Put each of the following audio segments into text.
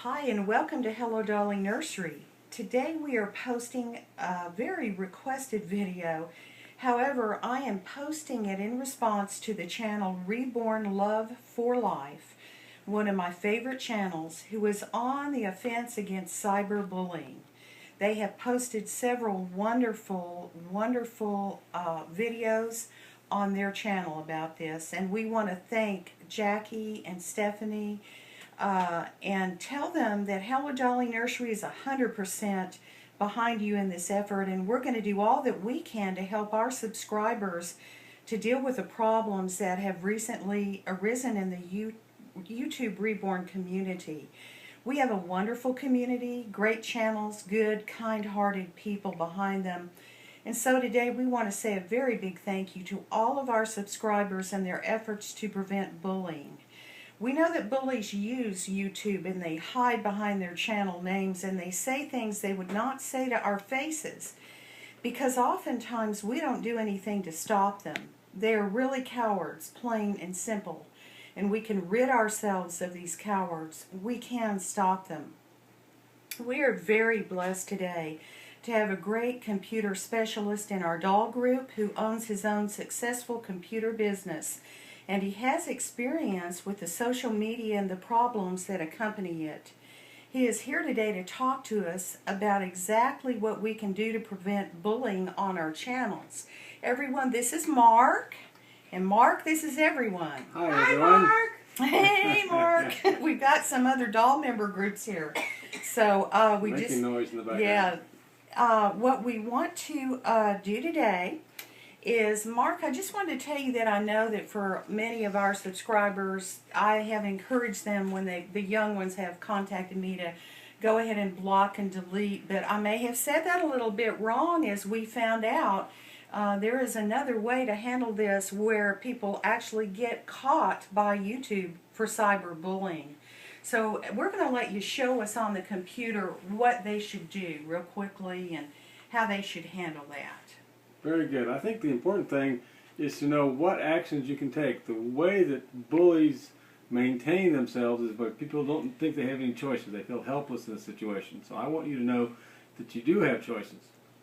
Hi and welcome to Hello Darling Nursery. Today we are posting a very requested video. However, I am posting it in response to the channel Rebornlove4Life, one of my favorite channels, who is on the offense against cyberbullying. They have posted several wonderful videos on their channel about this, and we want to thank Jackie and Stephanie and tell them that Hello Darling Nursery is 100% behind you in this effort, and we're going to do all that we can to help our subscribers to deal with the problems that have recently arisen in the YouTube Reborn community. We have a wonderful community, great channels, good, kind-hearted people behind them. And so today we want to say a very big thank you to all of our subscribers and their efforts to prevent bullying. We know that bullies use YouTube and they hide behind their channel names and they say things they would not say to our faces because oftentimes we don't do anything to stop them. They are really cowards, plain and simple, and we can rid ourselves of these cowards. We can stop them. We are very blessed today to have a great computer specialist in our doll group who owns his own successful computer business. And he has experience with the social media and the problems that accompany it. He is here today to talk to us about exactly what we can do to prevent bullying on our channels. Everyone, this is Mark. And Mark, this is everyone. Hi, everyone. Mark. Hey, Mark. We've got some other doll member groups here. So Making noise in the background. Yeah. What we want to do today is, Mark, I just wanted to tell you that I know that for many of our subscribers, I have encouraged them when the young ones have contacted me to go ahead and block and delete, but I may have said that a little bit wrong. As we found out, there is another way to handle this where people actually get caught by YouTube for cyberbullying. So we're going to let you show us on the computer what they should do real quickly and how they should handle that. Very good. I think the important thing is to know what actions you can take. The way that bullies maintain themselves is by people don't think they have any choices. They feel helpless in a situation. So I want you to know that you do have choices.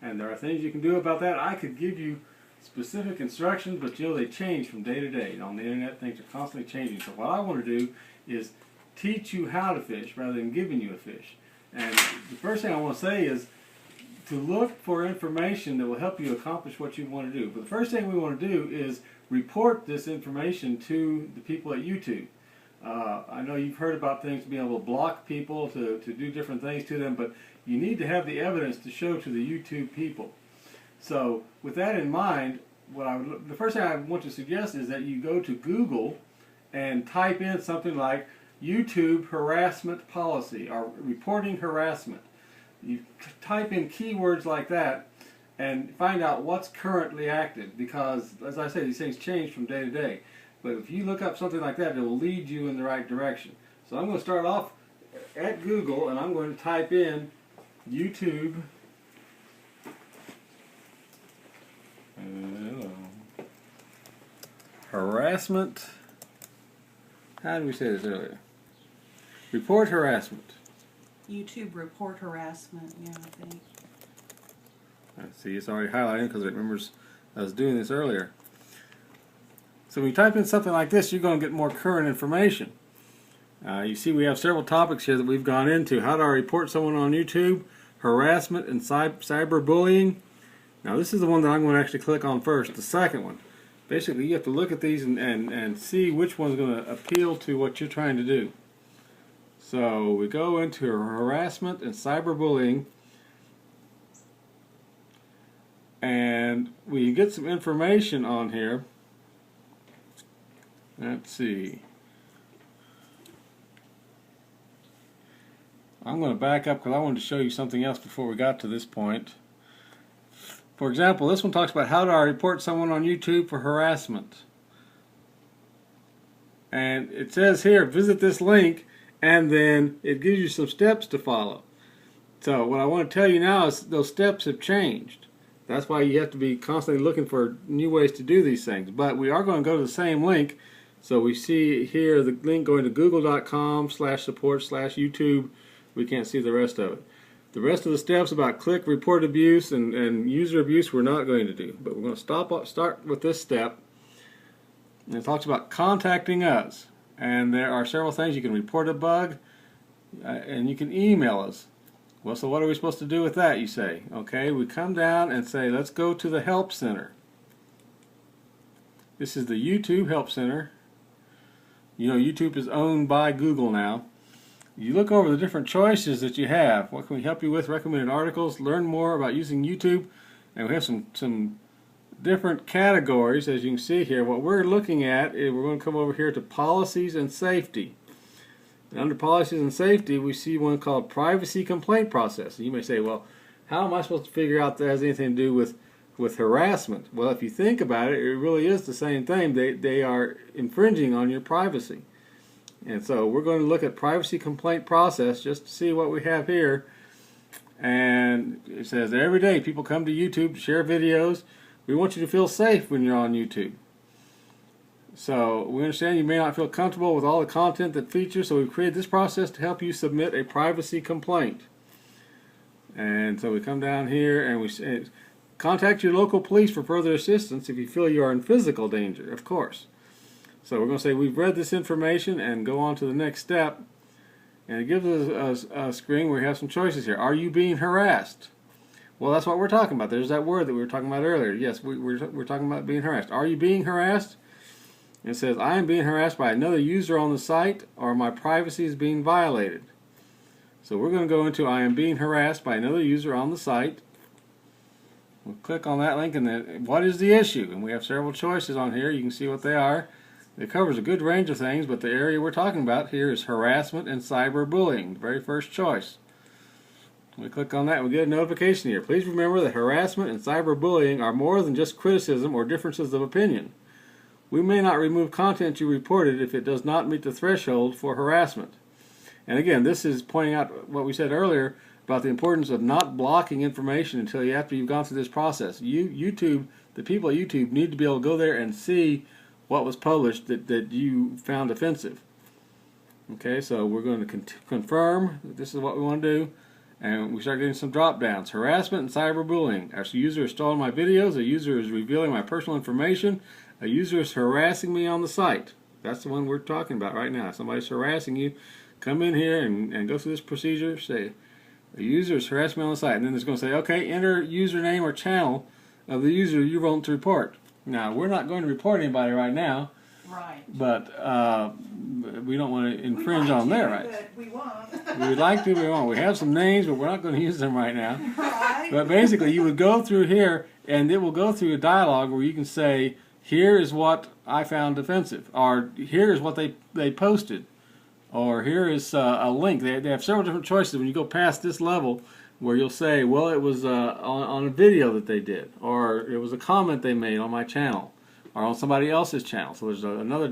And there are things you can do about that. I could give you specific instructions, but you know, they change from day to day. On the internet, things are constantly changing. So what I want to do is teach you how to fish rather than giving you a fish. And the first thing I want to say is to look for information that will help you accomplish what you want to do. But the first thing we want to do is report this information to the people at YouTube. I know you've heard about things being able to block people, to do different things to them, but you need to have the evidence to show to the YouTube people. So with that in mind, the first thing I want to suggest is that you go to Google and type in something like YouTube harassment policy or reporting harassment. You type in keywords like that and find out what's currently active, because, as I say, these things change from day to day. But if you look up something like that, it will lead you in the right direction. So I'm going to start off at Google and I'm going to type in YouTube harassment. How did we say this earlier? Report harassment. YouTube report harassment, yeah, I think. See, it's already highlighting because it remembers I was doing this earlier. So when you type in something like this, you're going to get more current information. You see we have several topics here that we've gone into. How do I report someone on YouTube? Harassment and cyberbullying. Now this is the one that I'm going to actually click on first, the second one. Basically you have to look at these and see which one's going to appeal to what you're trying to do. So we go into harassment and cyberbullying, and we get some information on here. Let's see. I'm going to back up because I wanted to show you something else before we got to this point. For example, this one talks about how do I report someone on YouTube for harassment. And it says here, visit this link, and then it gives you some steps to follow. So what I want to tell you now is those steps have changed. That's why you have to be constantly looking for new ways to do these things. But we are going to go to the same link So we see here the link going to google.com/support/YouTube. We can't see the rest of it. The rest of the steps about click, report abuse, and user abuse we're not going to do. But we're going to start with this step. And it talks about contacting us. And there are several things. You can report a bug, and you can email us. Well, so what are we supposed to do with that, you say? Okay, we come down and say, let's go to the Help Center. This is the YouTube Help Center. You know, YouTube is owned by Google now. You look over the different choices that you have. What can we help you with? Recommended articles. Learn more about using YouTube. And we have some different categories, as you can see here. What we're looking at is we're going to come over here to Policies and Safety. And under Policies and Safety, we see one called Privacy Complaint Process. And you may say, well, how am I supposed to figure out that has anything to do with harassment? Well, if you think about it, it really is the same thing. They are infringing on your privacy. And so we're going to look at Privacy Complaint Process just to see what we have here. And it says, every day people come to YouTube to share videos. We want you to feel safe when you're on YouTube. So we understand you may not feel comfortable with all the content that features, so we've created this process to help you submit a privacy complaint. And so we come down here and we say, contact your local police for further assistance if you feel you are in physical danger, of course. So we're going to say we've read this information and go on to the next step. And it gives us a screen where we have some choices here. Are you being harassed? Well, that's what we're talking about. There's that word that we were talking about earlier. Yes, we're talking about being harassed. Are you being harassed? It says, I am being harassed by another user on the site, or my privacy is being violated. So we're going to go into I am being harassed by another user on the site. We'll click on that link, and then what is the issue? And we have several choices on here. You can see what they are. It covers a good range of things, but the area we're talking about here is harassment and cyberbullying, the very first choice. We click on that and we get a notification here. Please remember that harassment and cyberbullying are more than just criticism or differences of opinion. We may not remove content you reported if it does not meet the threshold for harassment. And again, this is pointing out what we said earlier about the importance of not blocking information until after you've gone through this process. YouTube, the people at YouTube need to be able to go there and see what was published that you found offensive. Okay, so we're going to confirm that this is what we want to do. And we start getting some drop downs. Harassment and cyberbullying. A user is stalling my videos. A user is revealing my personal information. A user is harassing me on the site. That's the one we're talking about right now. Somebody's harassing you. Come in here and go through this procedure. Say, a user is harassing me on the site. And then it's going to say, okay, enter username or channel of the user you want to report. Now, we're not going to report anybody right now. Right. But we don't want to infringe on their rights. But we won't. We would like to, we won't. We have some names, but we're not going to use them right now. Right. But basically, you would go through here, and it will go through a dialogue where you can say, here is what I found offensive, or here is what they posted, or here is a link. They have several different choices when you go past this level where you'll say, well, it was on a video that they did, or it was a comment they made on my channel, or on somebody else's channel. So there's another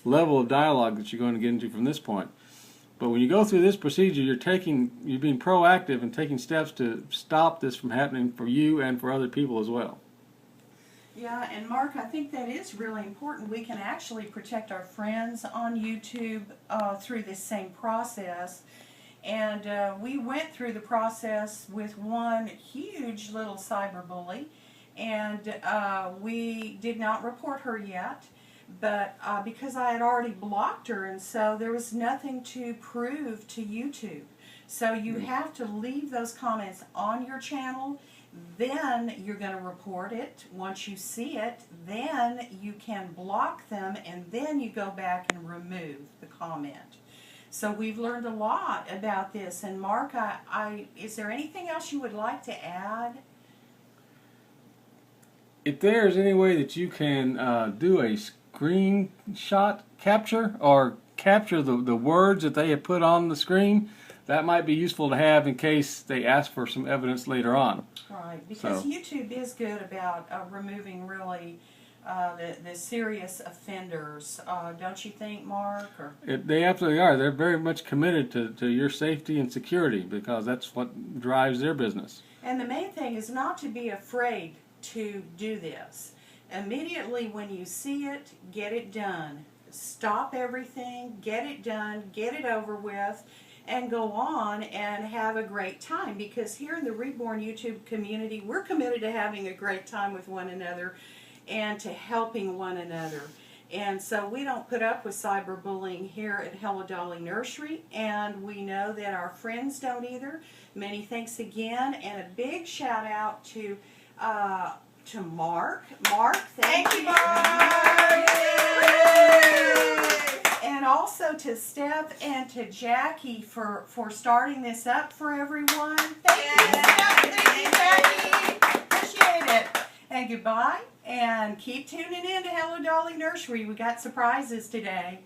level of dialogue that you're going to get into from this point. But when you go through this procedure, you're being proactive and taking steps to stop this from happening for you and for other people as well. Yeah, and Mark, I think that is really important. We can actually protect our friends on YouTube through this same process. And we went through the process with one huge little cyberbully, and we did not report her yet, but because I had already blocked her, and so there was nothing to prove to YouTube. So you have to leave those comments on your channel, then you're going to report it. Once you see it, then you can block them, and then you go back and remove the comment. So we've learned a lot about this. And Mark, is there anything else you would like to add? If there's any way that you can do a screenshot capture or capture the words that they have put on the screen, that might be useful to have in case they ask for some evidence later on. Right, because YouTube is good about removing really the serious offenders, don't you think, Mark? They absolutely are. They're very much committed to your safety and security because that's what drives their business. And the main thing is not to be afraid to do this. Immediately when you see it, get it done. stop everything, get it done, get it over with, and go on and have a great time. Because here in the Reborn YouTube community, we're committed to having a great time with one another and to helping one another. And so we don't put up with cyberbullying here at Hello Dolly Nursery, and we know that our friends don't either. Many thanks again, and a big shout out to Mark. Mark, thank you. Mark! And also to Steph and to Jackie for starting this up for everyone. Thank you, Steph. Thank you, Jackie. Appreciate it. And goodbye. And keep tuning in to Hello Dolly Nursery. We got surprises today.